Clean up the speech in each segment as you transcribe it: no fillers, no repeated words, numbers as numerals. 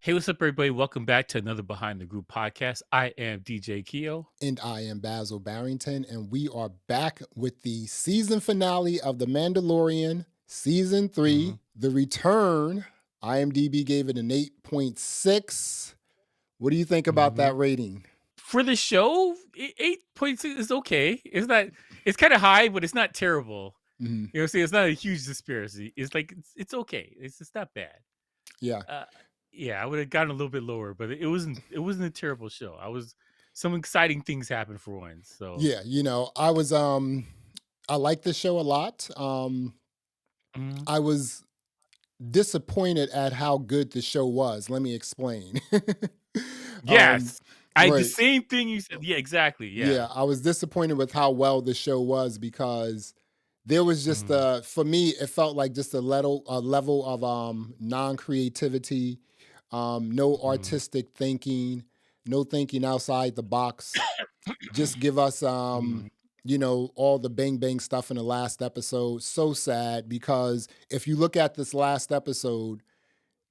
Hey, what's up, everybody? Welcome back to another Behind the Group podcast. I am DJ Keo. And I am Basil Barrington, and we are back with the season finale of The Mandalorian, Season 3, Mhm. The Return. IMDb gave it an 8.6. What do you think about that Mhm. rating? For the show, 8.6 is okay. It's not. It's kind of high, but it's not terrible. Mhm. You know, what I'm saying, it's not a huge disparity. It's like it's okay. It's not bad. Yeah. Uh, yeah, I would have gotten a little bit lower, but it wasn't a terrible show. Some exciting things happened for once. So Yeah, I like the show a lot. mhm. I was disappointed at how good the show was. Let me explain. um, Yes, I the right. same thing you said. Yeah, exactly. Yeah, Yeah. I was disappointed with how well the show was because there was just Mhm. for me it felt like just a level of non-creativity, no Mhm. artistic thinking, no thinking outside the box. Just give us Mhm. all the bang bang stuff in the last episode. So sad because if you look at this last episode,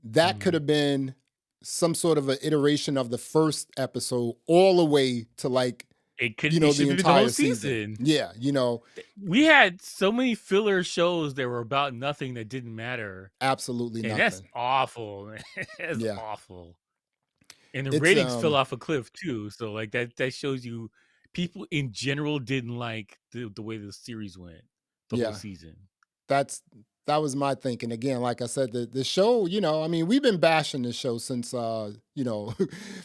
that could Mhm. have been some sort of an iteration of the first episode all the way to like It the should be the whole entire season. season. Yeah, We had so many filler shows that were about nothing that didn't matter, absolutely and that's nothing. awful, man. That's Yeah. awful. And the It's ratings fell off a cliff too, so, like, that shows you people in general didn't like the way the series went, the whole yeah, season. that's that was my thinking. Again, like I said, the show, I mean, we've been bashing this show since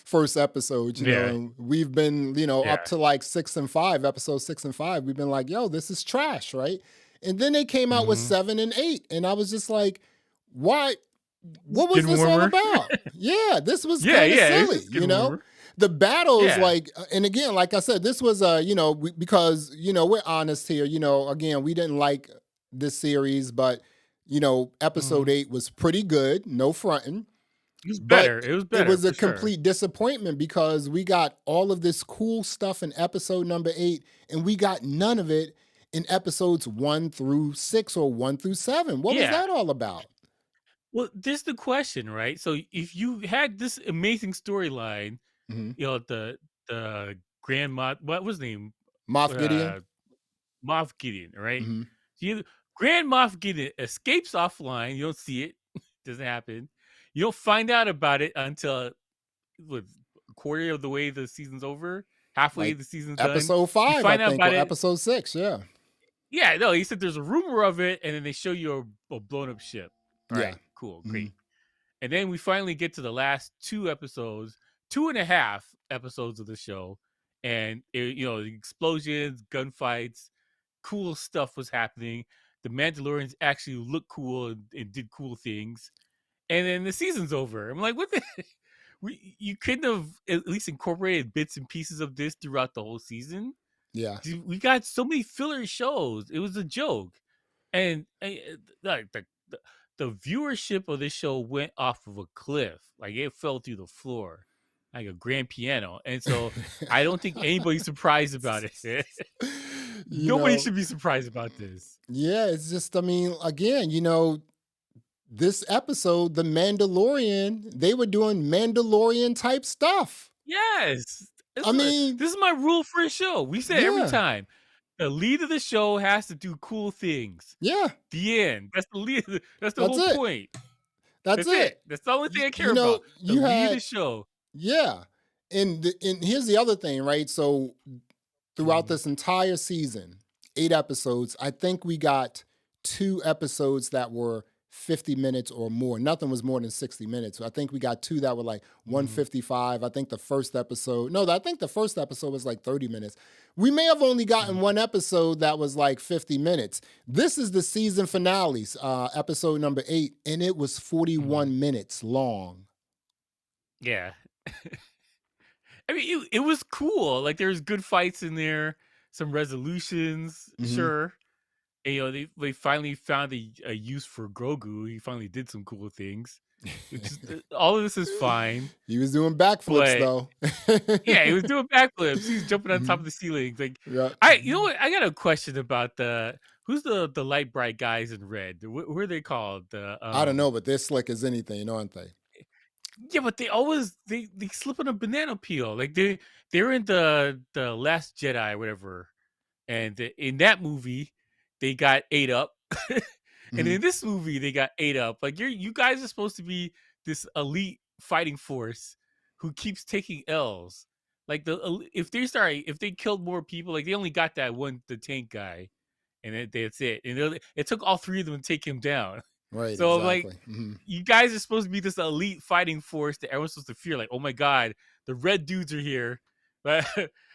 first episode, Yeah, and we've been, up yeah. to like 6 and 5, episode 6 and 5. We've been like, yo, this is trash, right? And then they came out with Mhm. 7 and 8, and I was just like, why? It's What was getting this all warmer. about? Yeah, this was Yeah, kind of yeah, it's silly, just getting warmer. The battles, Yeah. like, and again, like I said, this was, because, we're honest here, again, we didn't like this series, but, episode Mhm. 8 was pretty good, no fronting, It but was it better was a for sure. complete disappointment because we got all of this cool stuff in episode number 8, and we got none of it in episodes 1 through 6 or 1 through 7. What was Yeah. that all about? Well, this the question, right? So if you had this amazing storyline, Hmm. the grandma, what was the name? Moff Gideon? Uh, Moff Gideon, right? Hmm. So Grand Moff Gideon escapes offline. You don't see it; doesn't happen. You don't find out about it until what, a quarter of the way the season's over, halfway Like the season's done. episode You 5, I find out think, about or it. episode 6. Yeah. Yeah, no, he said there's a rumor of it, and then they show you a blown up ship. All Yeah. right, cool, Hmm. great. And then we finally get to the last 2 episodes, 2.5 episodes of the show, and the explosions, gunfights, cool stuff was happening. The Mandalorians actually looked cool and did cool things, and then the season's over. I'm like, what the? You couldn't have at least incorporated bits and pieces of this throughout the whole season. Yeah. Dude, we got so many filler shows. It was a joke, and like the viewership of this show went off of a cliff. Like it fell through the floor like a grand piano. And so I don't think anybody's surprised about it. you Nobody know, should be surprised about this. yeah, it's just, I mean, again, this episode, The Mandalorian, they were doing Mandalorian type stuff. Yes. I mean, This is my rule for a show. We say every yeah, time the lead of the show has to do cool things. yeah, The end. That's the lead. That's the that's whole it. point. That's That's it. it. That's the only thing I care You about. know, The you lead of the had, show. yeah. And here's the other thing, right? So throughout Mhm. this entire season, 8 episodes, I think we got 2 episodes that were 50 minutes or more. Nothing was more than 60 minutes. I think we got 2 that were like Mhm. 155. I think the first episode, no, I think the first episode was like 30 minutes. We may have only gotten Mhm. one episode that was like 50 minutes. This is the season finale, episode number 8, and it was Mhm. 41 minutes long. Yeah. I mean, it was cool. Like there was good fights in there, some resolutions, Hmm. sure. And, they finally found a use for Grogu. He finally did some cool things, which is all of this is fine. He was doing backflips But though. yeah, he was doing backflips. He's jumping on top Mhm. of the ceiling. Like Yep. you know what? I got a question about who's the light bright guys in red? What are they called? The I don't know, but they're slick as anything, aren't they? Yeah, but they always they slip on a banana peel. Like they're in the Last Jedi, or whatever, and in that movie they got ate up, and Mhm. in this movie they got ate up. Like you guys are supposed to be this elite fighting force who keeps taking L's. Like if they killed more people, like they only got that one the tank guy, and that's it. And it took all three of them to take him down. Right, So I'm like, exactly. Mhm. you guys are supposed to be this elite fighting force that everyone's supposed to fear. Like, oh my god, the red dudes are here. But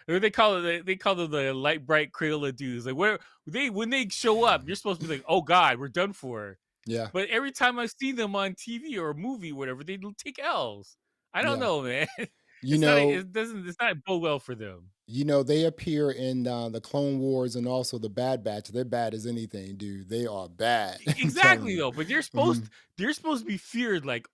they call it, they call them the light bright Crayola dudes. Like, where they when they show up, you're supposed to be like, oh god, we're done for. Yeah, But every time I see them on TV or a movie, or whatever, they take L's. I don't yeah. know, man. You know It's not go well for them. they appear in, the Clone Wars and also the Bad Batch. They're bad as anything, dude. They are bad. I'm telling Exactly you. though, but Mhm. they're supposed to be feared. Like,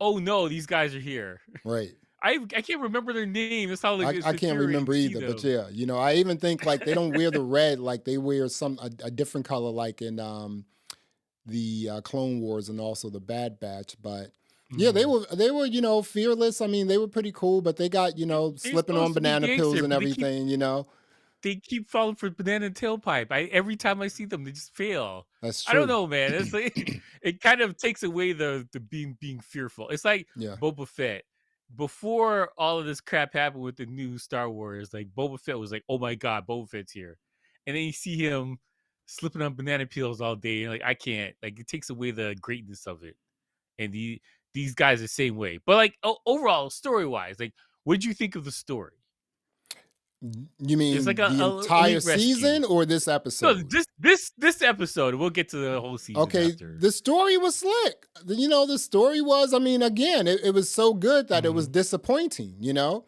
oh no, these guys are here. Right. I can't remember their name. It's how like it's I can't infuriating remember to see either, but them. yeah, I even think like they don't wear the red, like they wear a different color, like in the Clone Wars and also the Bad Batch. But yeah, Mhm. they were fearless. I mean, they were pretty cool, but they got They're slipping on supposed to be banana pills gangster, and but everything. they keep falling for banana tailpipe. Every time I see them, they just fail. That's I don't true. know, man. It's like it kind of takes away the being fearful. It's like Yeah. Boba Fett. Before all of this crap happened with the new Star Wars, like Boba Fett was like, "Oh my god, Boba Fett's here," and then you see him slipping on banana peels all day. And like, I can't. Like, it takes away the greatness of it. And these guys the same way. But like overall, story wise, like, what did you think of the story? You It's like mean the a entire elite rescue. season or this No, episode? this episode. We'll get to the whole season Okay, after. the story was slick. The story was, I mean, again, it was so good that it was Mhm, disappointing. mhm,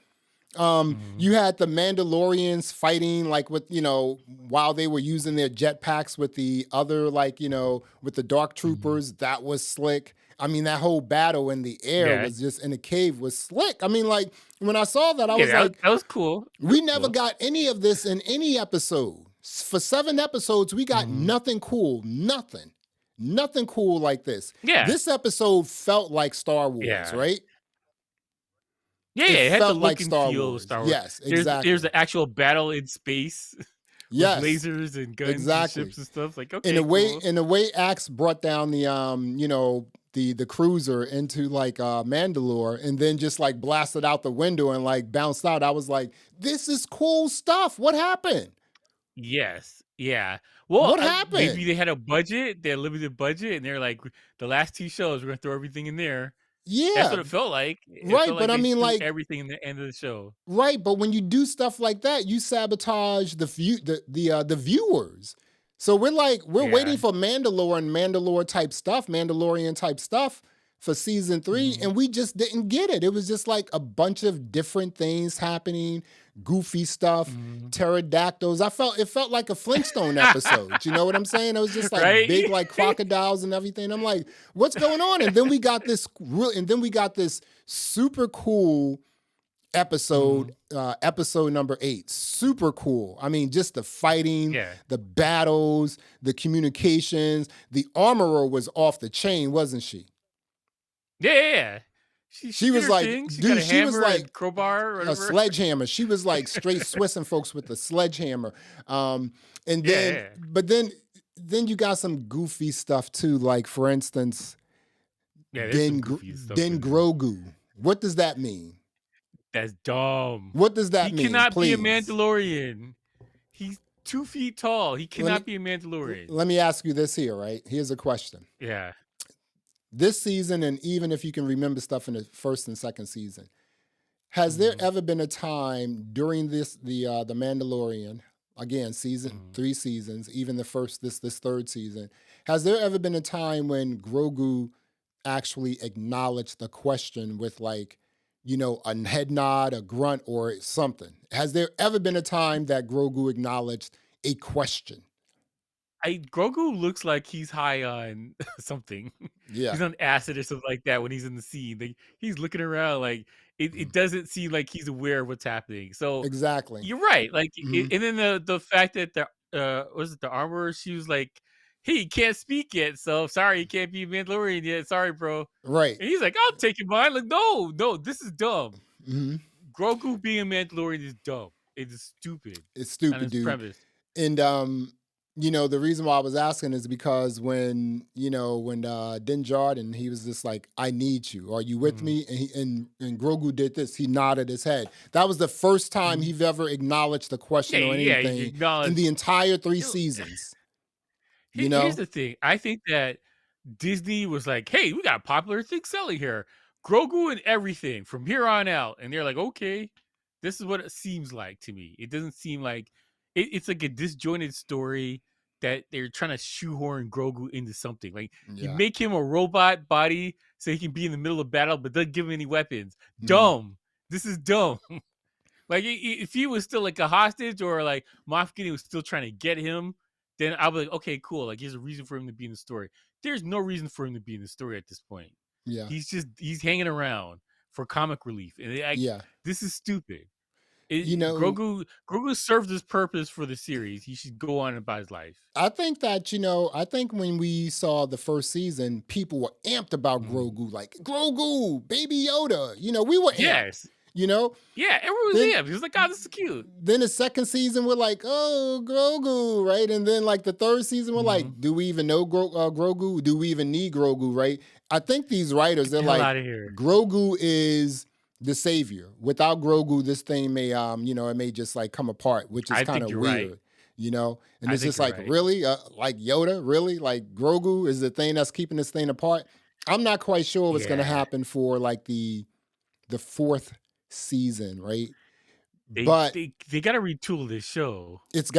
You had the Mandalorians fighting like with, while they were using their jetpacks with the other, like, with the dark mhm. troopers. That was slick. I mean, that whole battle in the air Yeah, was just in the cave was slick. I mean, like when I saw that, I yeah, was like, that was cool. That we was never cool. got any of this in any episode. For 7 episodes, we got Mhm. nothing cool. Nothing. Nothing cool like this. Yeah, This episode felt like Star Wars, yeah, right? yeah, It yeah. It had the felt like look and Star feel of Wars. Star Wars. Yes, There's exactly. the actual battle in space with Yes, lasers and guns and exactly. ships and stuff. Like, In okay, a way, cool. Axe brought down the cruiser into like Mandalore and then just like blasted out the window and like bounced out. I was like, this is cool stuff. What happened? Yes, yeah. Well, What maybe happened? they had a budget, they had a limited budget, and they're like, the last two shows, we're gonna throw everything in there. That's Yeah, what it felt like. It right. felt But like I they mean, threw like, everything in the end of the show. right, but when you do stuff like that, you sabotage the viewers. So we're waiting Yeah. for Mandalorian type stuff for season 3, Mhm. and we just didn't get it. It was just like a bunch of different things happening, goofy stuff, Mhm. pterodactyls. It felt like a Flintstone episode. You know what I'm saying? It was just like big Right? like crocodiles and everything. I'm like, what's going on? And then we got this super cool episode, Mhm. episode number 8. Super cool. I mean, just the fighting, Yeah. the battles, the communications. The armorer was off the chain, wasn't she? Yeah, yeah, yeah. She She did was her like, thing. She got dude, a she was hammer like and crowbar or a whatever. sledgehammer. She was like straight Swissing folks with the sledgehammer. And Yeah, then, yeah. but then you got some goofy stuff too. Like for instance, Yeah, there's some goofy stuff Din in there. Grogu. What does that mean? That's dumb. What does He that mean? cannot be a Please. Mandalorian. He's 2 feet tall. He Let me cannot be a Mandalorian. let me ask you this here, right? Here's a question. Yeah. This season, and even if you can remember stuff in the first and second season, has there Mhm, ever been a time during the Mandalorian, again, season mhm. 3 seasons, even the first this third season, has there ever been a time when Grogu actually acknowledged the question with like, a head nod, a grunt, or something? Has there ever been a time that Grogu acknowledged a question? Grogu looks like he's high on something. Yeah. He's on acid or something like that when he's in the scene. Like, he's looking around like it doesn't seem like he's aware of what's happening. So Exactly. you're right. Like, Mhm. and then the fact that the was it the armorer? She was like he can't speak yet, so sorry, he can't be Mandalorian yet. Sorry, bro. Right. And he's like, I'll take your mind. Like, no, this is dumb. Hmm. Grogu being a Mandalorian is dumb. It is stupid It's on stupid, its dude. premise. And the reason why I was asking is because when Din Djarin, he was just like, "I need you. Are you with Mhm. me?" And Grogu did this. He nodded his head. That was the first time Mhm. he've ever acknowledged the Yeah, question or yeah, he anything in acknowledged. the entire three You know, seasons. You here's know? the thing. I think that Disney was like, "Hey, we got a popular thing selling here, Grogu and everything from here on out," and they're like, "Okay, this is what it seems like to me. It doesn't seem like it's like a disjointed story that they're trying to shoehorn Grogu into something. Like you Yeah. make him a robot body so he can be in the middle of battle, but doesn't give him any weapons. Mhm. Dumb. This is dumb. Like if he was still like a hostage or like Moff Gideon was still trying to get him, then I would like, okay, cool. Like here's a reason for him to be in the story. There's no reason for him to be in the story at this point. Yeah. He's hanging around for comic relief, and Yeah. this is stupid. You know, Grogu served his purpose for the series. He should go on about his life. I think that, I think when we saw the first season, people were amped about Mhm. Grogu, like Grogu, Baby Yoda. We were amped. Yes, You know, yeah, everyone was then him. He was like, "God, this is cute." then the second season we're like, oh, Grogu, right? And then like the third season we're like, Mhm. do we even know Grogu? Do we even need Grogu, right? I think these writers, Get they're the hell like, out of here. Grogu is the savior. Without Grogu, this thing may it may just like come apart, which is I kind think of you're right. weird. And I it's think just you're like, right. really, like Yoda, really, like Grogu is the thing that's keeping this thing apart. I'm not quite sure what's going to Yeah. happen for like the fourth season, right? They But they they gotta retool this show. it's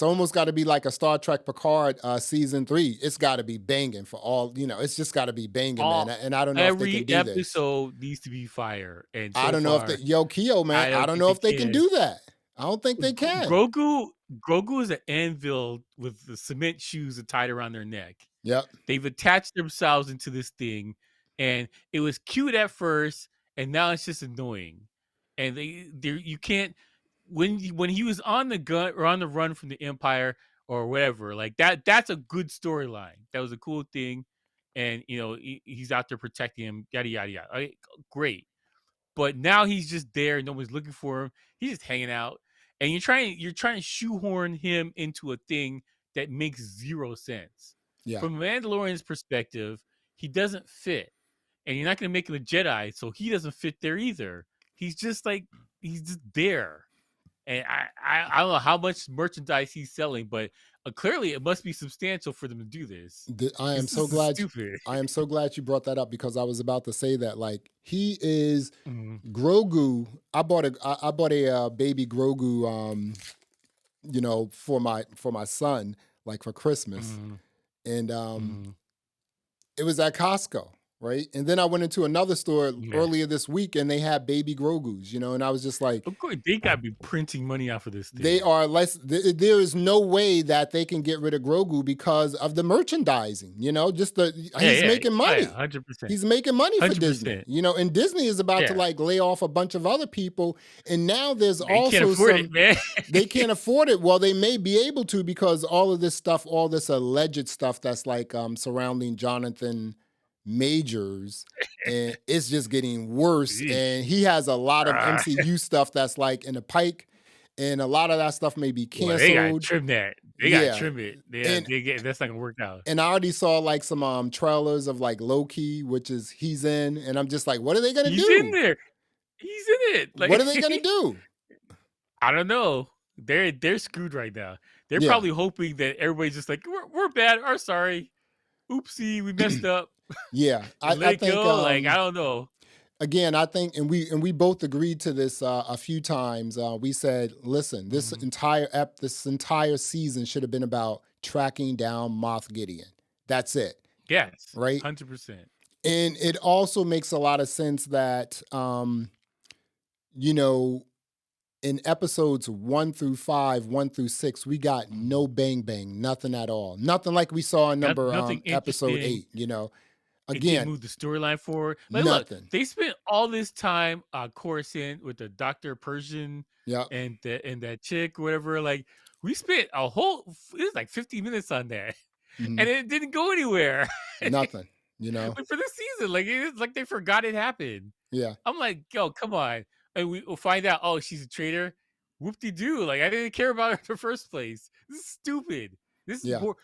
almost got to be like a Star Trek Picard season 3. It's got to be banging for all, it's just got to be banging, man. All And I don't know if they can Every do this. episode needs to be fire, and I so don't know if they, far, yo, Keo, man, I I don't don't think know they if they can can. do that. I don't think they can. Grogu is an anvil with the cement shoes that tied around their neck. Yep. They've attached themselves into this thing, and it was cute at first, and now it's just annoying. And you can't when he was on the gun or on the run from the Empire or whatever, like that. That's a good storyline. That was a cool thing, and he's out there protecting him. Yada yada yada. Great. But now he's just there. Nobody's looking for him. He's just hanging out, and you're trying to shoehorn him into a thing that makes zero sense. Yeah. From a Mandalorian's perspective, he doesn't fit, and you're not going to make him a Jedi, so he doesn't fit there either. He's just like he's just there, and I don't know how much merchandise he's selling, but clearly it must be substantial for them to do this. I am so This is glad. stupid. I am so glad you brought that up because I was about to say that. Like he is Mhm, Grogu. I bought a baby Grogu. For my son, like for Christmas, mhm, and mhm. it was at Costco, right? And then I went into another store Yeah. earlier this week, and they had baby Grogu's, and I was just like, Of course, they gotta be printing money off of this they thing. are less. There is no way that they can get rid of Grogu because of the merchandising. Just Yeah, he's yeah. making Oh, yeah, money. 100%. He's making money for Disney, 100%. and Disney is about to Yeah. like lay off a bunch of other people. And now there's They can't also afford it, man. they can't afford it. Well, they may be able to because all of this stuff, all this alleged stuff that's like surrounding Jonathan Majors, and it's just getting worse. Yeesh. And he has a lot of Ah, MCU stuff that's like in the pike, and a lot of that stuff may be well, they gotta canceled. trim that. They gotta Yeah. trim it. Yeah, And that's not gonna work out. and I already saw like some trailers of like Loki, which is he's in, and I'm just like, what are they gonna He's in do? there. He's in it. What Like are they gonna do? I don't know. They're screwed right now. They're Yeah. probably hoping that everybody's just like, we're bad. Or sorry. Oopsie, we messed up. Yeah. And I let it think go. Like, I don't know. again, I think, and we both agreed to this a few times. We said, listen, Mhm. this entire season should have been about tracking down Moff Gideon. That's it, Yes. right? 100%. And it also makes a lot of sense that, you know, in episodes 1 through 5, 1 through 6, we got Mhm. no bang bang, nothing at all, nothing like we saw in number Nothing episode interesting. 8. It didn't Again, move the storyline forward. Like, look, nothing. they spent all this time Coruscant with the Doctor Persian Yep. and that chick, or whatever. Like, we spent a whole it was like 50 minutes on that. Mhm. and it didn't go anywhere. Nothing, you know? Like, for the season, like, it's like they forgot it happened. Yeah. I'm like, "Yo, come on." And we'll find out, "Oh, she's a traitor." Whoop-de-doo, like, I didn't care about her in the first place. This is stupid. This is Yeah. more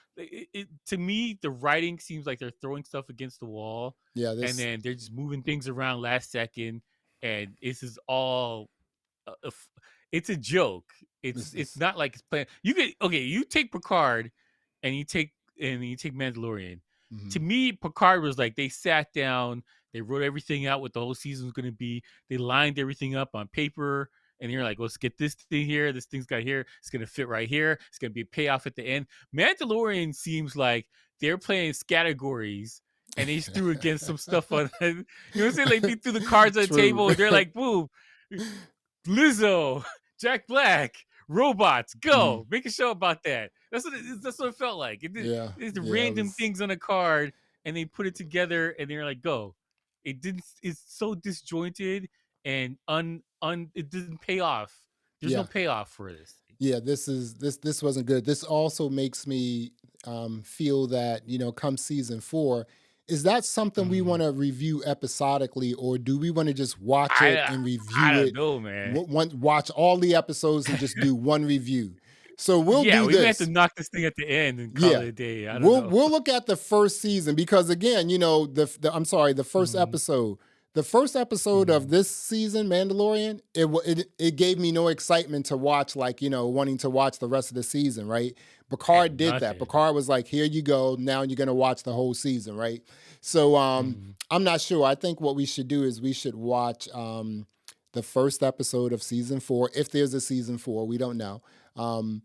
to me, the writing seems like they're throwing stuff against the wall, Yeah, and this then they're just moving things around last second, and this is all it's a joke. this It's is not like it's playing. You could okay, you take Picard and you take Mandalorian. To mhm. me, Picard was like they sat down, they wrote everything out what the whole season was going to be. They lined everything up on paper, and you're like, let's get this thing here. This thing's got here. It's going to fit right here. It's going to be a payoff at the end. Mandalorian seems like they're playing categories and they just threw against some stuff on. You know what I'm saying? Like they threw the cards on the True. table and they're like, boom, Lizzo, Jack Black, robots, Mhm. go make a show about that. That's what it felt like. Yeah. It's the Yeah, it random was things on a card, and they put it together, and they're like, go. It didn't. It's so disjointed and un. It didn't pay off. There's no yeah. payoff for this. Yeah, this wasn't good. This also makes me feel that, come season 4, is that something we Mhm. want to review episodically, or do we want to just watch it I and I review don't it, know, man. watch all the episodes and just do one review? So we'll Yeah, do we may have to this. knock this thing at the end and call Yeah. it a day. I don't We'll know. we'll look at the first season because again, I'm sorry, the first Mhm. episode. The first episode of Mhm. this season, Mandalorian, it gave me no excitement to watch, like, wanting to watch the rest of the season, right? Had Picard did that. nothing. Picard was like, here you go. Now you're gonna watch the whole season, right? So Mhm. I'm not sure. I think what we should do is we should watch the first episode of season 4. If there's a season 4, we don't know. Um,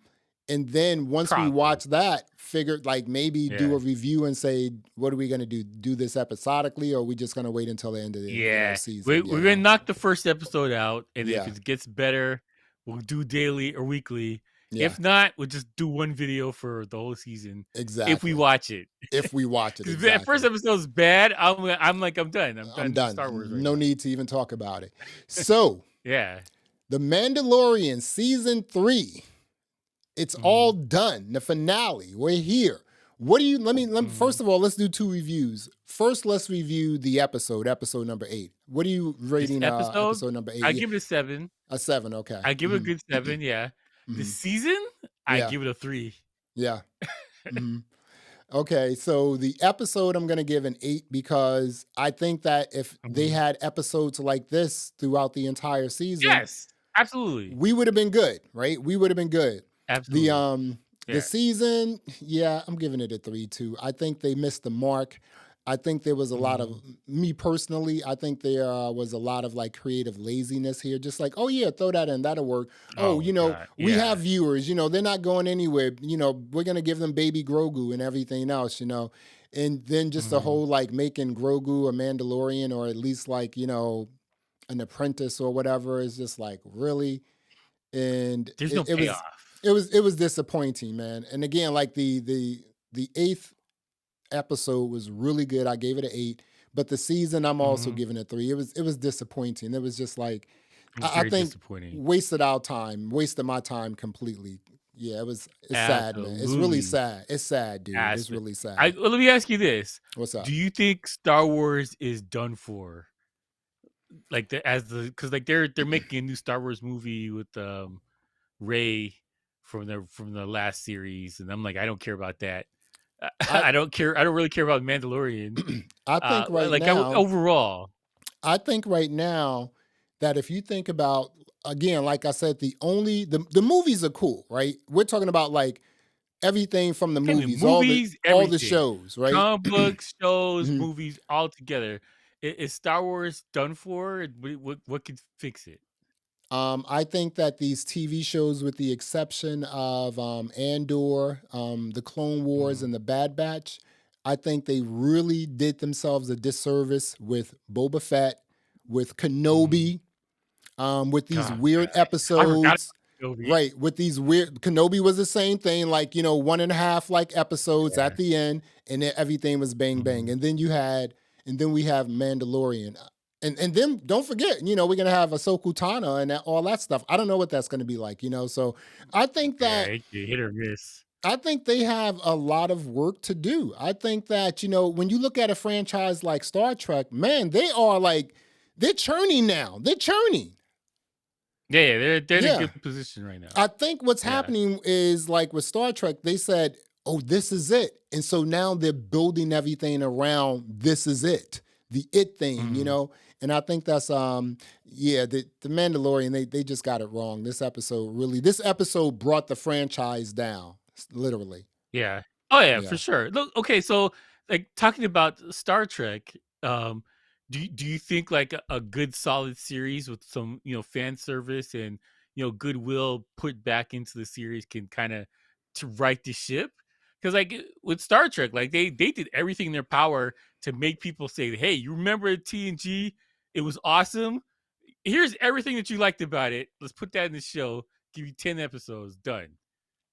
and then once we Probably. watch that, figure like maybe do Yeah. a review and say, what are we gonna do? Do this episodically, or are we just gonna wait until the end of the Yeah, season? we're gonna Yeah. knock the first episode out, and if Yeah. it gets better, we'll do daily or weekly. Yeah. If not, we'll just do one video for the whole season if we Exactly. watch it. If we watch it, Because the first exactly. episode is bad, I'm like I'm done. I'm I'm done with done. Star Wars right No now. need to even talk about it. So Yeah. the Mandalorian season 3, it's all Mhm. done. The finale. We're here. What do you let me Mhm. first of all, let's do 2 reviews. First, let's review the episode number 8. What are you This rating episode, episode number 8? I Yeah, give it a 7. a 7, okay. I give it a good 7. Yeah. The Mhm. season, I Yeah. give it a 3. Yeah. Mhm. Okay, so the episode I'm gonna give an 8 because I think that if they Mhm. had episodes like this throughout the entire season, Yes, absolutely, we would have been good, right? We would have been good. The absolutely. um the Yeah. season, yeah, I'm giving it a 3 too. I think they missed the mark. I think there was a lot of Mhm. me personally, I think there was a lot of like creative laziness here. Just like, oh yeah, throw that in, that'll work. Oh, Oh god, we yeah. have viewers, they're not going anywhere. We're gonna give them baby Grogu and everything else. And then just the Mhm. whole like making Grogu a Mandalorian or at least like, an apprentice or whatever is just like really, and There's no it was payoff. it was disappointing, man. And again, like the eighth episode was really good. I gave it an 8, but the season I'm also Mhm. giving it 3. It was disappointing. It was just like It was I very think disappointing. wasted my time completely. Yeah, it's sad, man. It's really Absolutely. sad. It's sad, dude. It's Asp really I sad. well, let me ask you this. What's Do up? you think Star Wars is done for? Like, because like, they're making a new Star Wars movie with, Rey from the last series, and I'm like, "I don't care about that." I I don't care I don't really care about Mandalorian. I think right Like, now overall. I think right now that if you think about, again, like I said, the movies are cool, right? We're talking about like everything from the I mean, movies, movies, all the everything. shows, right? Comic books, shows, Mhm. movies, all together. Is Star Wars done for? What could fix it? I think that these TV shows, with the exception of Andor, the Clone Wars, Mhm. and the Bad Batch, I think they really did themselves a disservice with Boba Fett, with Mhm. Kenobi, with these Oh, weird god. I forgot episodes. about Kenobi. Right, with these weird Kenobi was the same thing, like, one and a half like episodes Yeah. at the end, and then everything was bang bang. Mhm. And then we have Mandalorian. And then don't forget, we're gonna have Ahsoka Tano and all that stuff. I don't know what that's gonna be like. So I think Yeah, that hit or miss. I think they have a lot of work to do. I think that, when you look at a franchise like Star Trek, man, they are like, they're churning now. They're churning. Yeah, they're in a Yeah. good position right now. I think what's Yeah. happening is like with Star Trek, they said, oh, this is it. And so now they're building everything around this is it, the it thing, Mhm. And I think that's yeah, the Mandalorian, they just got it wrong. This episode brought the franchise down, literally. Yeah. Oh yeah, for Yeah. sure. Look, okay, so like talking about Star Trek, do you think like a good solid series with some fan service and goodwill put back into the series can kind of to right the ship? Because like with Star Trek, like they did everything in their power to make people say, "Hey, you remember TNG? It was awesome. Here's everything that you liked about it. Let's put that in the show. Give you 10 episodes, done."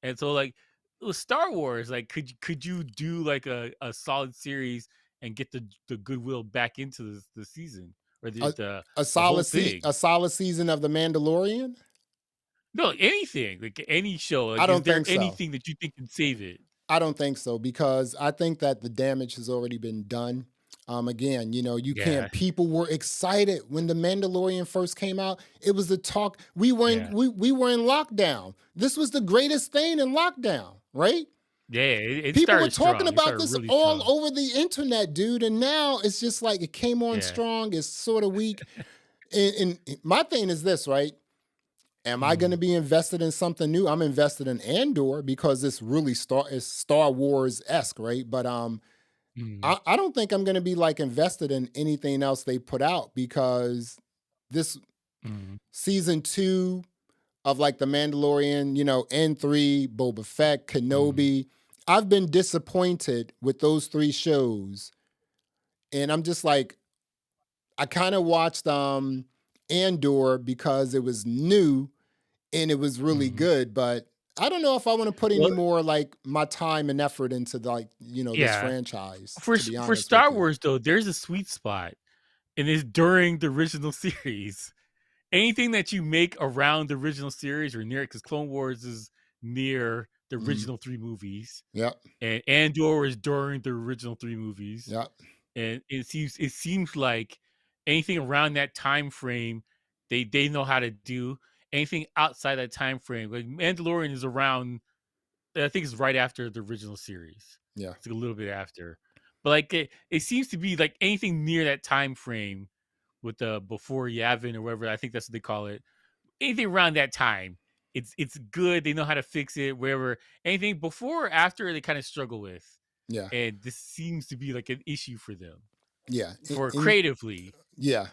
And so like with Star Wars, like could you do like a solid series and get the goodwill back into the season or A, the whole thing? a solid season of The Mandalorian? No, anything, like any show. I Like, is don't there think so. anything that you think can save it? I don't think so because I think that the damage has already been done. Again, you Yeah, can't. People were excited when the Mandalorian first came out. It was the talk. yeah, We were in lockdown. This was the greatest thing in lockdown, right? yeah. It People were started talking strong. It about started this really all strong. over the internet, dude. And now it's just like it came on Yeah. strong. It's sort of weak. And my thing is this, right? Am I going to Mhm, be invested in something new? I'm invested in Andor because it's Star Wars esque, right? But mhm, I don't think I'm going to be like invested in anything else they put out because this mhm, season 2 of like the Mandalorian, N3, Boba Fett, mhm. Kenobi. I've been disappointed with those 3 shows, and I'm just like, I kind of watched Andor because it was new and it was really Mhm. good, but I don't know if I want to put any Well, more like my time and effort into like, this yeah. franchise, For to be for honest with Star you. Wars though, there's a sweet spot, and it's during the original series. Anything that you make around the original series or near it, because Clone Wars is near the Hmm. original three movies, Yep. and Andor is during the original three movies, Yep. and it seems like anything around that time frame, they know how to do. Anything outside that time frame, like Mandalorian is around, I think it's right after the original series. Yeah. It's like a little bit after, but like it seems to be like anything near that time frame with the before Yavin or whatever. I think that's what they call it. Anything around that time, it's good. They know how to fix it. Wherever anything before or after, they kind of struggle with, Yeah. and this seems to be like an issue for them Yeah. for creatively. Yeah.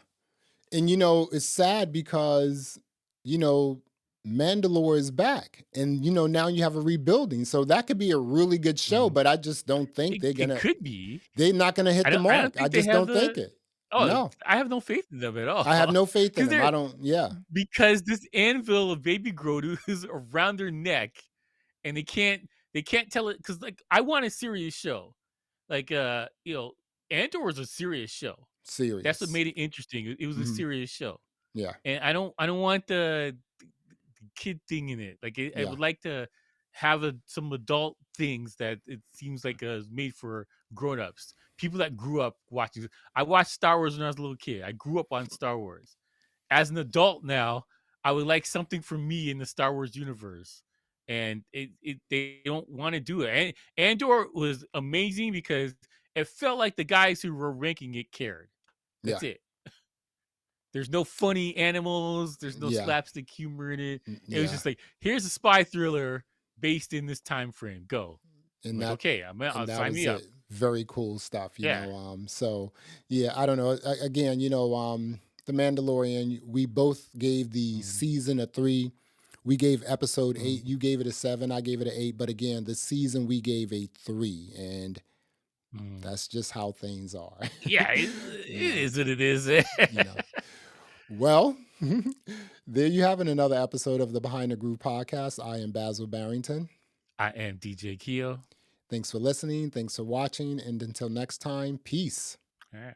And it's sad because, you know, Mandalore is back and now you have a rebuilding. So that could be a really good show, Mhm. but I just don't think It could be. they're not gonna hit the I don't mark. I think they just have don't think the. it. Oh, No. I have no faith in them at I have all no faith in because them. they're I don't, yeah. because this anvil of baby Grogu is around their neck, and they can't tell it because like I want a serious show, like Andor was a serious show. That's what Serious. made it interesting. It was a Hmm. serious show, Yeah. and I don't want the kid thing in it. Like I Yeah. would like to have some adult things that it seems like is made for grown-ups, people that grew up watching. I watched Star Wars when I was a little kid. I grew up on Star Wars. As an adult now, I would like something for me in the Star Wars universe. And they don't want to do it. And Andor was amazing because it felt like the guys who were ranking it cared. Yeah. That's it. There's no funny animals. There's no Yeah. slapstick humor in it. It was Yeah. just like, here's a spy thriller based in this time frame. Go. I'm And like, that okay, and I'll that sign was me up. it. Very cool stuff, Yeah. So yeah, I don't know. Again, The Mandalorian, we both gave the Mhm, season a 3. We gave episode 8, mhm, you gave it a 7, I gave it an 8, but again, the season we gave a 3, and mhm. that's just how things are. Yeah, you it know, is what it is. you know. Well, there you have it, another episode of the Behind the Groove podcast. I am Basil Barrington. I am DJ Keo. Thanks for listening, thanks for watching, and until next time, peace. All right.